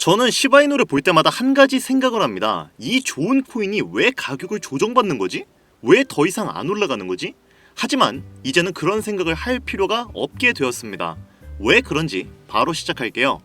저는 시바이누를 볼 때마다 한 가지 생각을 합니다. 이 좋은 코인이 왜 가격을 조정받는 거지? 왜 더 이상 안 올라가는 거지? 하지만 이제는 그런 생각을 할 필요가 없게 되었습니다. 왜 그런지 바로 시작할게요.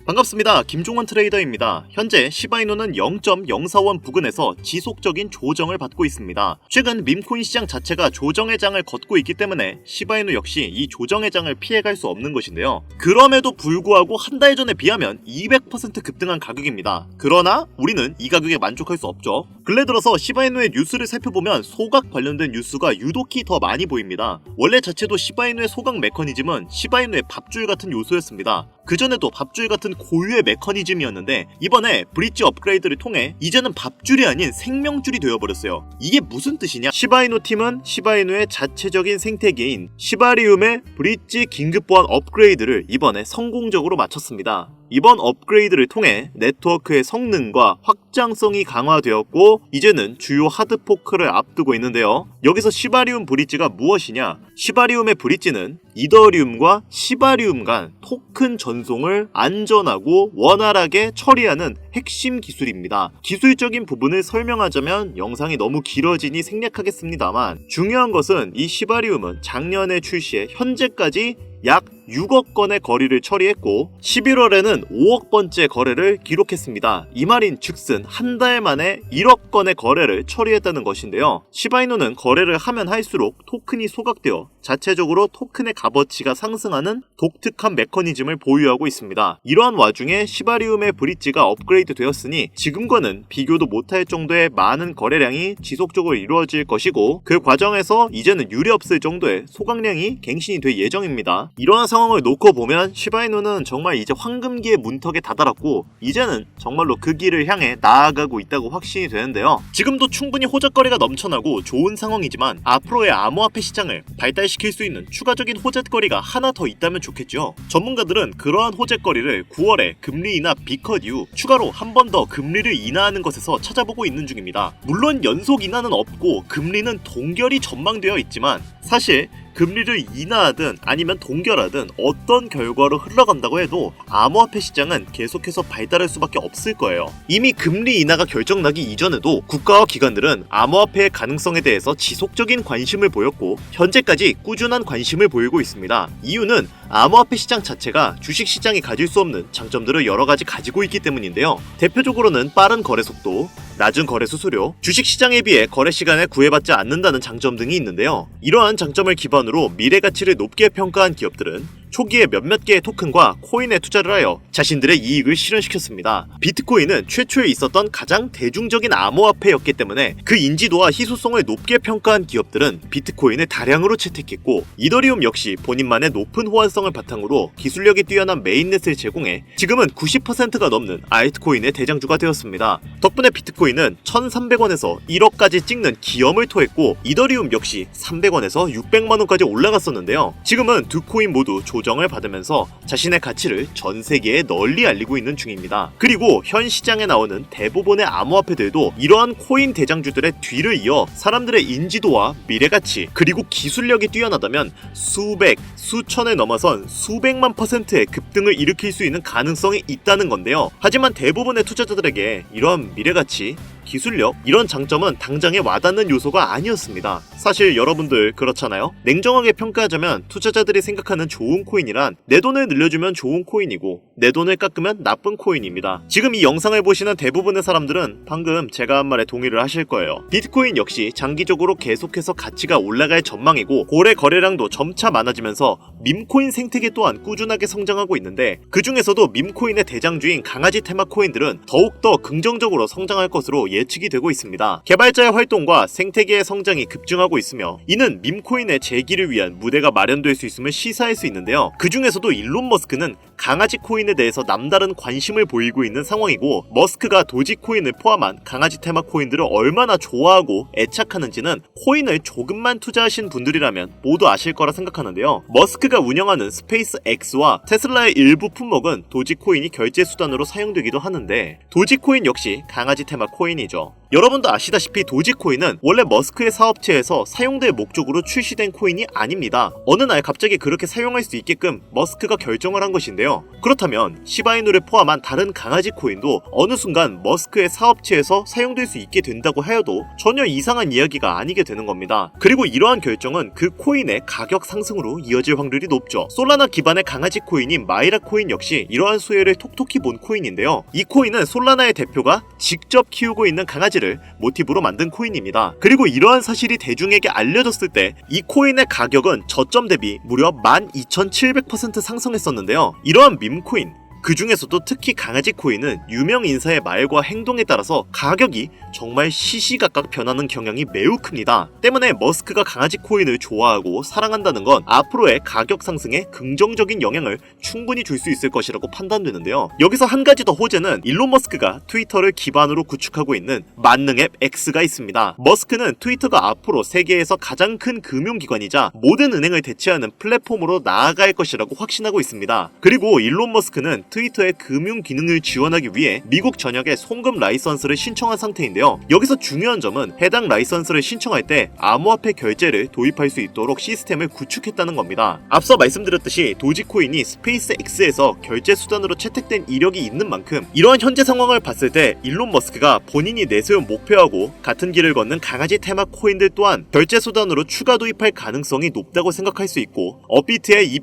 반갑습니다. 김종원 트레이더입니다. 현재 시바이누는 0.041 부근에서 지속적인 조정을 받고 있습니다. 최근 밈코인 시장 자체가 조정의 장을 걷고 있기 때문에 시바이누 역시 이 조정의 장을 피해갈 수 없는 것인데요. 그럼에도 불구하고 한 달 전에 비하면 200% 급등한 가격입니다. 그러나 우리는 이 가격에 만족할 수 없죠. 근래 들어서 시바이누의 뉴스를 살펴보면 소각 관련된 뉴스가 유독히 더 많이 보입니다. 원래 자체도 시바이누의 소각 메커니즘은 시바이누의 밥줄 같은 요소였습니다. 그전에도 밥줄 같은 고유의 메커니즘이었는데 이번에 브릿지 업그레이드를 통해 이제는 밥줄이 아닌 생명줄이 되어버렸어요. 이게 무슨 뜻이냐? 시바이누 팀은 시바이누의 자체적인 생태계인 시바리움의 브릿지 긴급 보안 업그레이드를 이번에 성공적으로 마쳤습니다. 이번 업그레이드를 통해 네트워크의 성능과 확장성이 강화되었고 이제는 주요 하드포크를 앞두고 있는데요. 여기서 시바리움 브릿지가 무엇이냐? 시바리움의 브릿지는 이더리움과 시바리움 간 토큰 전송을 안전하고 원활하게 처리하는 핵심 기술입니다. 기술적인 부분을 설명하자면 영상이 너무 길어지니 생략하겠습니다만 중요한 것은 이 시바리움은 작년에 출시해 현재까지 약 6억 건의 거래를 처리했고 11월에는 5억 번째 거래를 기록했습니다. 이 말인 즉슨 한 달 만에 1억 건의 거래를 처리했다는 것인데요. 시바이누는 거래를 하면 할수록 토큰이 소각되어 자체적으로 토큰의 값어치가 상승하는 독특한 메커니즘을 보유하고 있습니다. 이러한 와중에 시바리움의 브릿지가 업그레이드 되었으니 지금과는 비교도 못할 정도의 많은 거래량이 지속적으로 이루어질 것이고 그 과정에서 이제는 유례없을 정도의 소각량이 갱신이 될 예정입니다. 이러한 상황을 놓고 보면 시바이누는 정말 이제 황금기의 문턱에 다다랐고 이제는 정말로 그 길을 향해 나아가고 있다고 확신이 되는데요. 지금도 충분히 호재거리가 넘쳐나고 좋은 상황이지만 앞으로의 암호화폐 시장을 발달시킬 수 있는 추가적인 호재거리가 하나 더 있다면 좋겠죠. 전문가들은 그러한 호재거리를 9월에 금리 인하 비컷 이후 추가로 한 번 더 금리를 인하하는 것에서 찾아보고 있는 중입니다. 물론 연속 인하는 없고 금리는 동결이 전망되어 있지만 사실 금리를 인하하든 아니면 동결하든 어떤 결과로 흘러간다고 해도 암호화폐 시장은 계속해서 발달할 수밖에 없을 거예요. 이미 금리 인하가 결정나기 이전에도 국가와 기관들은 암호화폐의 가능성에 대해서 지속적인 관심을 보였고 현재까지 꾸준한 관심을 보이고 있습니다. 이유는 암호화폐 시장 자체가 주식시장이 가질 수 없는 장점들을 여러 가지 가지고 있기 때문인데요. 대표적으로는 빠른 거래 속도, 낮은 거래 수수료, 주식시장에 비해 거래 시간에 구애받지 않는다는 장점 등이 있는데요. 이러한 장점을 기반으로 미래 가치를 높게 평가한 기업들은 초기에 몇몇 개의 토큰과 코인에 투자를 하여 자신들의 이익을 실현시켰습니다. 비트코인은 최초에 있었던 가장 대중적인 암호화폐였기 때문에 그 인지도와 희소성을 높게 평가한 기업들은 비트코인을 다량으로 채택했고 이더리움 역시 본인만의 높은 호환성을 바탕으로 기술력이 뛰어난 메인넷을 제공해 지금은 90%가 넘는 알트코인의 대장주가 되었습니다. 덕분에 비트코인은 1,300원에서 1억까지 찍는 기염을 토했고 이더리움 역시 300원에서 600만원까지 올라갔었는데요. 지금은 두 코인 모두 조정을 받으면서 자신의 가치를 전 세계에 널리 알리고 있는 중입니다. 그리고 현 시장에 나오는 대부분의 암호화폐들도 이러한 코인 대장주들의 뒤를 이어 사람들의 인지도와 미래가치 그리고 기술력이 뛰어나다면 수백, 수천을 넘어선 수백만 %의 급등을 일으킬 수 있는 가능성이 있다는 건데요. 하지만 대부분의 투자자들에게 이러한 미래가치, 기술력, 이런 장점은 당장에 와닿는 요소가 아니었습니다. 사실 여러분들 그렇잖아요? 냉정하게 평가하자면 투자자들이 생각하는 좋은 코인이란 내 돈을 늘려주면 좋은 코인이고 내 돈을 깎으면 나쁜 코인입니다. 지금 이 영상을 보시는 대부분의 사람들은 방금 제가 한 말에 동의를 하실 거예요. 비트코인 역시 장기적으로 계속해서 가치가 올라갈 전망이고 고래 거래량도 점차 많아지면서 밈코인 생태계 또한 꾸준하게 성장하고 있는데 그 중에서도 밈코인의 대장주인 강아지 테마 코인들은 더욱더 긍정적으로 성장할 것으로 예측이 되고 있습니다. 개발자의 활동과 생태계의 성장이 급증하고 있으며 이는 밈코인의 재기를 위한 무대가 마련될 수 있음을 시사할 수 있는데요. 그 중에서도 일론 머스크는 강아지 코인에 대해서 남다른 관심을 보이고 있는 상황이고 머스크가 도지코인을 포함한 강아지 테마 코인들을 얼마나 좋아하고 애착하는지는 코인을 조금만 투자하신 분들이라면 모두 아실 거라 생각하는데요. 머스크가 운영하는 스페이스 X와 테슬라의 일부 품목은 도지코인이 결제 수단으로 사용되기도 하는데 도지코인 역시 강아지 테마 코인이죠. 여러분도 아시다시피 도지코인은 원래 머스크의 사업체에서 사용될 목적으로 출시된 코인이 아닙니다. 어느 날 갑자기 그렇게 사용할 수 있게끔 머스크가 결정을 한 것인데요. 그렇다면 시바이누를 포함한 다른 강아지 코인도 어느 순간 머스크의 사업체에서 사용될 수 있게 된다고 하여도 전혀 이상한 이야기가 아니게 되는 겁니다. 그리고 이러한 결정은 그 코인의 가격 상승으로 이어질 확률이 높죠. 솔라나 기반의 강아지 코인인 마이라 코인 역시 이러한 수혜를 톡톡히 본 코인인데요. 이 코인은 솔라나의 대표가 직접 키우고 있는 강아지를 모티브로 만든 코인입니다. 그리고 이러한 사실이 대중에게 알려졌을 때 이 코인의 가격은 저점 대비 무려 12,700% 상승했었는데요. 이러한 밈코인, 그 중에서도 특히 강아지 코인은 유명 인사의 말과 행동에 따라서 가격이 정말 시시각각 변하는 경향이 매우 큽니다. 때문에 머스크가 강아지 코인을 좋아하고 사랑한다는 건 앞으로의 가격 상승에 긍정적인 영향을 충분히 줄 수 있을 것이라고 판단되는데요. 여기서 한 가지 더 호재는 일론 머스크가 트위터를 기반으로 구축하고 있는 만능 앱 X가 있습니다. 머스크는 트위터가 앞으로 세계에서 가장 큰 금융기관이자 모든 은행을 대체하는 플랫폼으로 나아갈 것이라고 확신하고 있습니다. 그리고 일론 머스크는 트위터의 금융 기능을 지원하기 위해 미국 전역에 송금 라이선스를 신청한 상태인데요. 여기서 중요한 점은 해당 라이선스를 신청할 때 암호화폐 결제를 도입할 수 있도록 시스템을 구축했다는 겁니다. 앞서 말씀드렸듯이 도지코인이 스페이스 X에서 결제 수단으로 채택된 이력이 있는 만큼 이러한 현재 상황을 봤을 때 일론 머스크가 본인이 내세운 목표하고 같은 길을 걷는 강아지 테마 코인들 또한 결제 수단으로 추가 도입할 가능성이 높다고 생각할 수 있고, 업비트의 이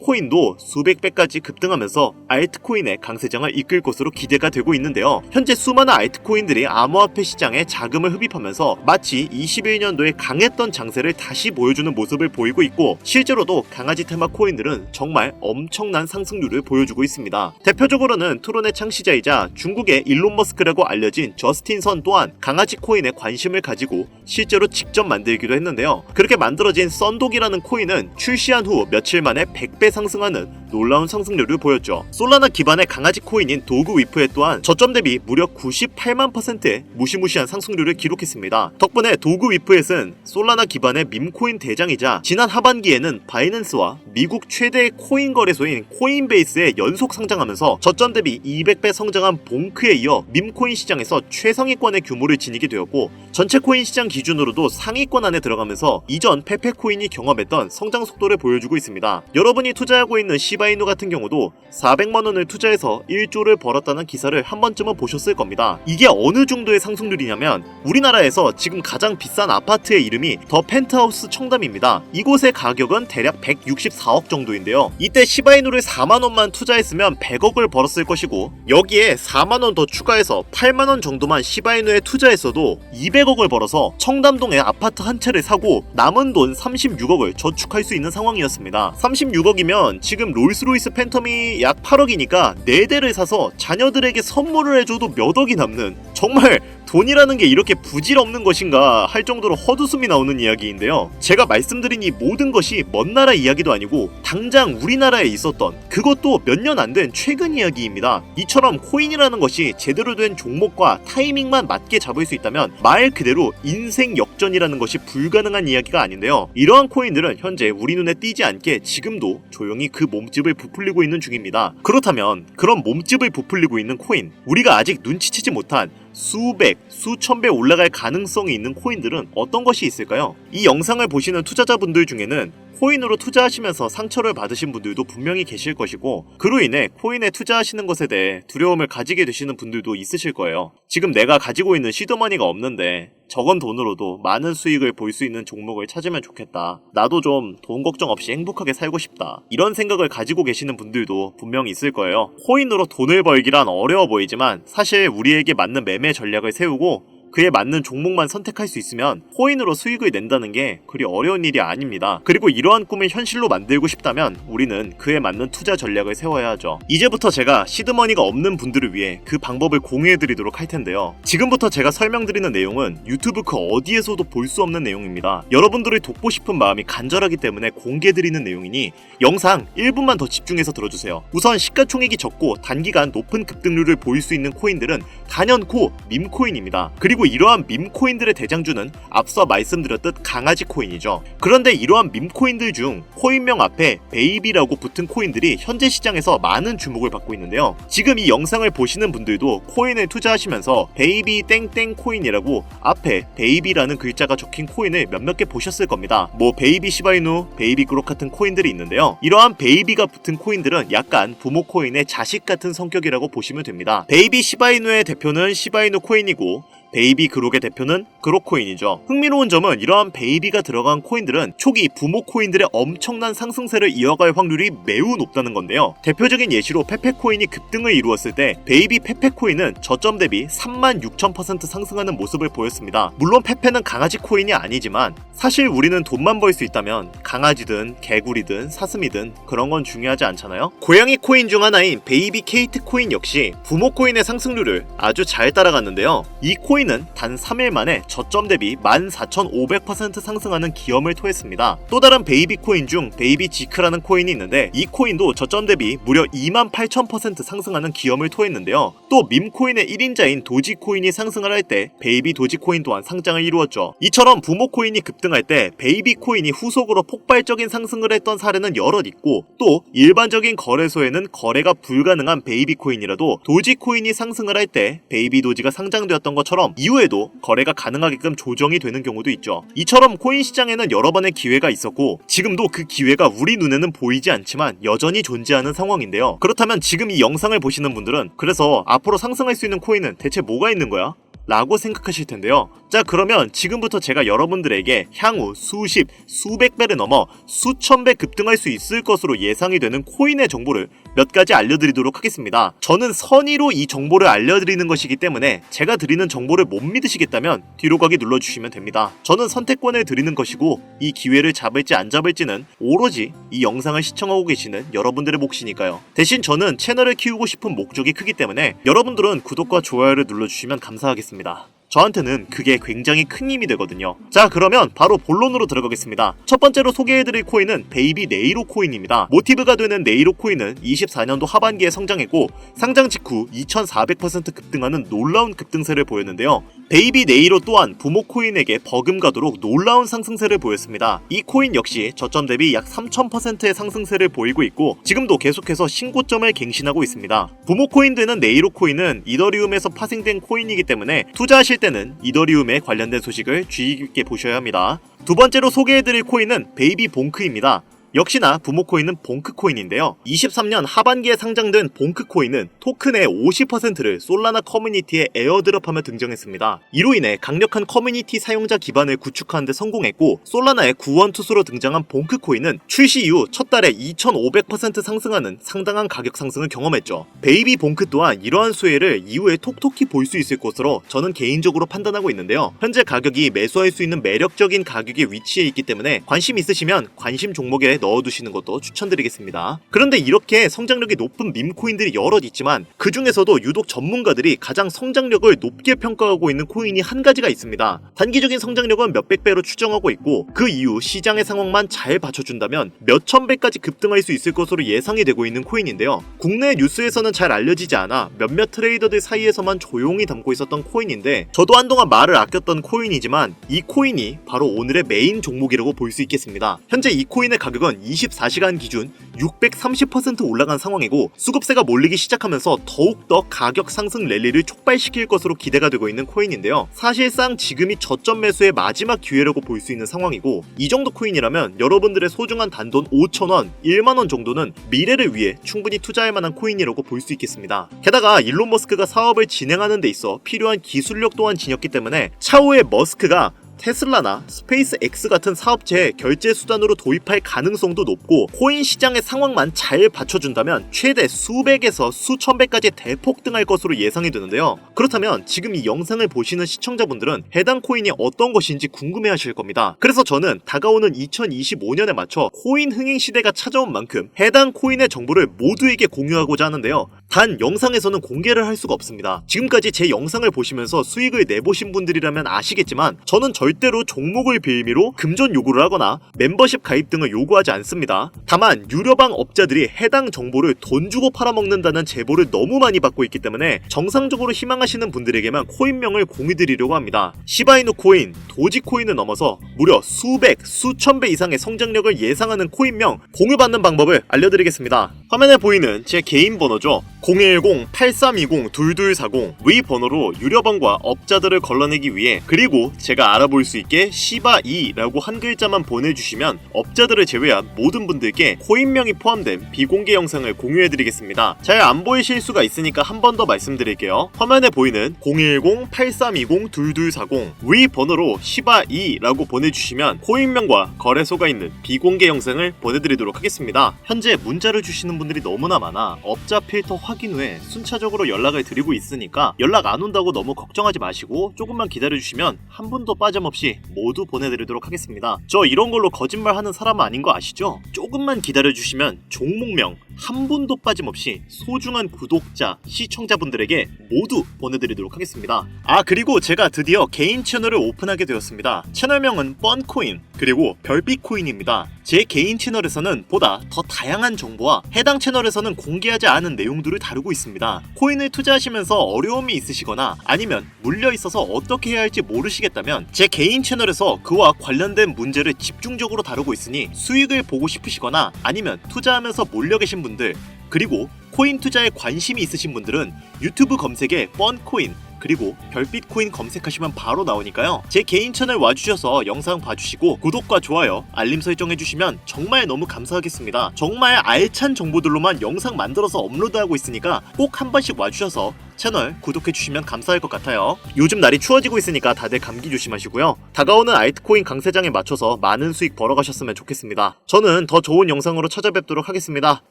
코인도 수백 배까지 급등하면서 알트코인의 강세장을 이끌 것으로 기대가 되고 있는데요. 현재 수많은 알트코인들이 암호화폐 시장에 자금을 흡입하면서 마치 21년도에 강했던 장세를 다시 보여주는 모습을 보이고 있고, 실제로도 강아지 테마 코인들은 정말 엄청난 상승률을 보여주고 있습니다. 대표적으로는 트론의 창시자이자 중국의 일론 머스크라고 알려진 저스틴 선 또한 강아지 코인에 관심을 가지고 실제로 직접 만들기도 했는데요. 그렇게 만들어진 썬독이라는 코인은 출시한 후 며칠 만에 100배 상승하는 놀라운 상승률을 보였죠. 솔라나 기반의 강아지 코인인 도그 위프에 또한 저점 대비 무려 98만 %의 무시무시한 상승률을 기록했습니다. 덕분에 도그 위프엣은 솔라나 기반의 밈코인 대장이자 지난 하반기에는 바이낸스와 미국 최대의 코인 거래소인 코인베이스에 연속 상장하면서 저점 대비 200배 성장한 봉크에 이어 밈코인 시장에서 최상위권의 규모를 지니게 되었고, 전체 코인 시장 기준으로도 상위권 안에 들어가면서 이전 페페코인이 경험했던 성장 속도를 보여주고 있습니다. 여러분이 투자하고 있는 시바이누 같은 경우도 400만원을 투자해서 1조를 벌었다는 기사를 한 번쯤은 보셨을 겁니다. 이게 어느 정도의 상승률이냐면 우리나라에서 지금 가장 비싼 아파트의 이름이 더 펜트하우스 청담입니다. 이곳의 가격은 대략 164억 정도인데요. 이때 시바이누를 4만원만 투자했으면 100억을 벌었을 것이고, 여기에 4만원 더 추가해서 8만원 정도만 시바이누에 투자했어도 200억을 벌어서 청담동에 아파트 한 채를 사고 남은 돈 36억을 저축할 수 있는 상황이었습니다. 36억이면 지금 롤스로이스 팬텀이 약 8억이니까 4대를 사서 자녀들에게 선물을 해줘도 몇 억이 남는, 정말 돈이라는 게 이렇게 부질없는 것인가 할 정도로 헛웃음이 나오는 이야기인데요. 제가 말씀드린 이 모든 것이 먼 나라 이야기도 아니고 당장 우리나라에 있었던, 그것도 몇 년 안 된 최근 이야기입니다. 이처럼 코인이라는 것이 제대로 된 종목과 타이밍만 맞게 잡을 수 있다면 말 그대로 인생 역전이라는 것이 불가능한 이야기가 아닌데요. 이러한 코인들은 현재 우리 눈에 띄지 않게 지금도 조용히 그 몸집을 부풀리고 있는 중입니다. 그렇다면 그런 몸집을 부풀리고 있는 코인, 우리가 아직 눈치채지 못한 수백, 수천 배 올라갈 가능성이 있는 코인들은 어떤 것이 있을까요? 이 영상을 보시는 투자자분들 중에는 코인으로 투자하시면서 상처를 받으신 분들도 분명히 계실 것이고, 그로 인해 코인에 투자하시는 것에 대해 두려움을 가지게 되시는 분들도 있으실 거예요. 지금 내가 가지고 있는 시드머니가 없는데 적은 돈으로도 많은 수익을 볼 수 있는 종목을 찾으면 좋겠다. 나도 좀 돈 걱정 없이 행복하게 살고 싶다. 이런 생각을 가지고 계시는 분들도 분명히 있을 거예요. 코인으로 돈을 벌기란 어려워 보이지만 사실 우리에게 맞는 매매 전략을 세우고 그에 맞는 종목만 선택할 수 있으면 코인으로 수익을 낸다는 게 그리 어려운 일이 아닙니다. 그리고 이러한 꿈을 현실로 만들고 싶다면 우리는 그에 맞는 투자 전략을 세워야 하죠. 이제부터 제가 시드머니가 없는 분들을 위해 그 방법을 공유해드리도록 할 텐데요. 지금부터 제가 설명드리는 내용은 유튜브 그 어디에서도 볼 수 없는 내용입니다. 여러분들을 돕고 싶은 마음이 간절하기 때문에 공개드리는 내용이니 영상 1분만 더 집중해서 들어주세요. 우선 시가총액이 적고 단기간 높은 급등률을 보일 수 있는 코인들은 단연코 밈코인입니다. 그리고 그리고 이러한 밈코인들의 대장주는 앞서 말씀드렸듯 강아지 코인이죠. 그런데 이러한 밈코인들 중 코인명 앞에 베이비라고 붙은 코인들이 현재 시장에서 많은 주목을 받고 있는데요. 지금 이 영상을 보시는 분들도 코인에 투자하시면서 베이비 땡땡 코인이라고 앞에 베이비라는 글자가 적힌 코인을 몇몇 개 보셨을 겁니다. 뭐 베이비 시바이누, 베이비 그록 같은 코인들이 있는데요. 이러한 베이비가 붙은 코인들은 약간 부모 코인의 자식 같은 성격이라고 보시면 됩니다. 베이비 시바이누의 대표는 시바이누 코인이고 베이비 그록의 대표는 그록코인이죠. 흥미로운 점은 이러한 베이비가 들어간 코인들은 초기 부모 코인들의 엄청난 상승세를 이어갈 확률이 매우 높다는 건데요. 대표적인 예시로 페페코인이 급등을 이루었을 때 베이비 페페코인은 저점 대비 36,000% 상승하는 모습을 보였습니다. 물론 페페는 강아지 코인이 아니지만 사실 우리는 돈만 벌 수 있다면 강아지든 개구리든 사슴이든 그런 건 중요하지 않잖아요. 고양이 코인 중 하나인 베이비 케이트 코인 역시 부모 코인의 상승률을 아주 잘 따라갔는데요. 이 코인은 단 3일 만에 저점 대비 14,500% 상승하는 기염을 토했습니다. 또 다른 베이비 코인 중 베이비 지크라는 코인이 있는데 이 코인도 저점 대비 무려 28,000% 상승하는 기염을 토했는데요. 또 밈코인의 1인자인 도지코인이 상승을 할 때 베이비 도지코인 또한 상장을 이루었죠. 이처럼 부모 코인이 급등할 때 베이비 코인이 후속으로 폭발적인 상승을 했던 사례는 여럿 있고, 또 일반적인 거래소에는 거래가 불가능한 베이비 코인이라도 도지 코인이 상승을 할 때 베이비 도지가 상장되었던 것처럼 이후에도 거래가 가능하게끔 조정이 되는 경우도 있죠. 이처럼 코인 시장에는 여러 번의 기회가 있었고 지금도 그 기회가 우리 눈에는 보이지 않지만 여전히 존재하는 상황인데요. 그렇다면 지금 이 영상을 보시는 분들은 그래서 앞으로 상승할 수 있는 코인은 대체 뭐가 있는 거야? 라고 생각하실 텐데요. 자, 그러면 지금부터 제가 여러분들에게 향후 수십, 수백 배를 넘어 수천 배 급등할 수 있을 것으로 예상이 되는 코인의 정보를 몇 가지 알려드리도록 하겠습니다. 저는 선의로 이 정보를 알려드리는 것이기 때문에 제가 드리는 정보를 못 믿으시겠다면 뒤로 가기 눌러주시면 됩니다. 저는 선택권을 드리는 것이고 이 기회를 잡을지 안 잡을지는 오로지 이 영상을 시청하고 계시는 여러분들의 몫이니까요. 대신 저는 채널을 키우고 싶은 목적이 크기 때문에 여러분들은 구독과 좋아요를 눌러주시면 감사하겠습니다. 저한테는 그게 굉장히 큰 힘이 되거든요. 자, 그러면 바로 본론으로 들어가겠습니다. 첫 번째로 소개해드릴 코인은 베이비 네이로 코인입니다. 모티브가 되는 네이로 코인은 24년도 하반기에 성장했고 상장 직후 2400% 급등하는 놀라운 급등세를 보였는데요. 베이비 네이로 또한 부모 코인에게 버금가도록 놀라운 상승세를 보였습니다. 이 코인 역시 저점 대비 약 3000%의 상승세를 보이고 있고 지금도 계속해서 신고점을 갱신하고 있습니다. 부모 코인 되는 네이로 코인은 이더리움에서 파생된 코인이기 때문에 투자하실 때는 이더리움에 관련된 소식을 주의 깊게 보셔야 합니다. 두 번째로 소개해드릴 코인은 베이비 봉크입니다. 역시나 부모 코인은 봉크 코인인데요. 23년 하반기에 상장된 봉크 코인은 토큰의 50%를 솔라나 커뮤니티에 에어드롭하며 등장했습니다. 이로 인해 강력한 커뮤니티 사용자 기반을 구축하는 데 성공했고 솔라나의 구원투수로 등장한 봉크 코인은 출시 이후 첫 달에 2500% 상승하는 상당한 가격 상승을 경험했죠. 베이비 봉크 또한 이러한 수혜를 이후에 톡톡히 볼 수 있을 것으로 저는 개인적으로 판단하고 있는데요. 현재 가격이 매수할 수 있는 매력적인 가격에 위치해 있기 때문에 관심 있으시면 관심 종목에 넣어두시는 것도 추천드리겠습니다. 그런데 이렇게 성장력이 높은 밈코인들이 여럿 있지만 그 중에서도 유독 전문가들이 가장 성장력을 높게 평가하고 있는 코인이 한 가지가 있습니다. 단기적인 성장력은 몇백 배로 추정하고 있고 그 이후 시장의 상황만 잘 받쳐준다면 몇천 배까지 급등할 수 있을 것으로 예상이 되고 있는 코인인데요. 국내 뉴스에서는 잘 알려지지 않아 몇몇 트레이더들 사이에서만 조용히 담고 있었던 코인인데 저도 한동안 말을 아꼈던 코인이지만 이 코인이 바로 오늘의 메인 종목이라고 볼 수 있겠습니다. 현재 이 코인의 가격은 24시간 기준 630% 올라간 상황이고 수급세가 몰리기 시작하면서 더욱더 가격 상승 랠리를 촉발시킬 것으로 기대가 되고 있는 코인인데요. 사실상 지금이 저점 매수의 마지막 기회라고 볼 수 있는 상황이고 이 정도 코인이라면 여러분들의 소중한 단돈 5,000원, 1만원 정도는 미래를 위해 충분히 투자할 만한 코인이라고 볼 수 있겠습니다. 게다가 일론 머스크가 사업을 진행하는 데 있어 필요한 기술력 또한 지녔기 때문에 차후에 머스크가 테슬라나 스페이스 X 같은 사업체에 결제 수단으로 도입할 가능성도 높고 코인 시장의 상황만 잘 받쳐준다면 최대 수백에서 수천 배까지 대폭등할 것으로 예상이 되는데요. 그렇다면 지금 이 영상을 보시는 시청자분들은 해당 코인이 어떤 것인지 궁금해하실 겁니다. 그래서 저는 다가오는 2025년에 맞춰 코인 흥행 시대가 찾아온 만큼 해당 코인의 정보를 모두에게 공유하고자 하는데요. 단 영상에서는 공개를 할 수가 없습니다. 지금까지 제 영상을 보시면서 수익을 내보신 분들이라면 아시겠지만 저는 절대로 종목을 빌미로 금전 요구를 하거나 멤버십 가입 등을 요구하지 않습니다. 다만 유료방 업자들이 해당 정보를 돈 주고 팔아먹는다는 제보를 너무 많이 받고 있기 때문에 정상적으로 희망하시는 분들에게만 코인명을 공유드리려고 합니다. 시바이누 코인, 도지코인을 넘어서 무려 수백, 수천 배 이상의 성장력을 예상하는 코인명 공유받는 방법을 알려드리겠습니다. 화면에 보이는 제 개인 번호죠. 010-8320-2240 위 번호로 유료방과 업자들을 걸러내기 위해, 그리고 제가 알아볼 수 있게 시바이라고 한 글자만 보내주시면 업자들을 제외한 모든 분들께 코인명이 포함된 비공개 영상을 공유해드리겠습니다. 잘 안 보이실 수가 있으니까 한 번 더 말씀드릴게요. 화면에 보이는 010-8320-2240 위 번호로 시바이라고 보내주시면 코인명과 거래소가 있는 비공개 영상을 보내드리도록 하겠습니다. 현재 문자를 주시는 분들이 너무나 많아 업자 필터 확인 후에 순차적으로 연락을 드리고 있으니까 연락 안 온다고 너무 걱정하지 마시고 조금만 기다려주시면 한 분도 빠짐없이 모두 보내드리도록 하겠습니다. 저 이런 걸로 거짓말하는 사람 아닌 거 아시죠? 조금만 기다려주시면 종목명 한 분도 빠짐없이 소중한 구독자, 시청자분들에게 모두 보내드리도록 하겠습니다. 그리고 제가 드디어 개인 채널을 오픈하게 되었습니다. 채널명은 뻔코인 그리고 별빛코인입니다. 제 개인 채널에서는 보다 더 다양한 정보와 해당 채널에서는 공개하지 않은 내용들을 다루고 있습니다. 코인을 투자하시면서 어려움이 있으시거나 아니면 물려있어서 어떻게 해야 할지 모르시겠다면 제 개인 채널에서 그와 관련된 문제를 집중적으로 다루고 있으니 수익을 보고 싶으시거나 아니면 투자하면서 몰려 계신 분들, 그리고 코인 투자에 관심이 있으신 분들은 유튜브 검색에 뻔코인 그리고 별빛코인 검색하시면 바로 나오니까요. 제 개인 채널 와주셔서 영상 봐주시고 구독과 좋아요, 알림 설정해주시면 정말 너무 감사하겠습니다. 정말 알찬 정보들로만 영상 만들어서 업로드하고 있으니까 꼭 한 번씩 와주셔서 채널 구독해주시면 감사할 것 같아요. 요즘 날이 추워지고 있으니까 다들 감기 조심하시고요. 다가오는 알트코인 강세장에 맞춰서 많은 수익 벌어가셨으면 좋겠습니다. 저는 더 좋은 영상으로 찾아뵙도록 하겠습니다.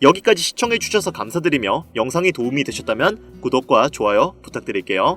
여기까지 시청해주셔서 감사드리며 영상이 도움이 되셨다면 구독과 좋아요 부탁드릴게요.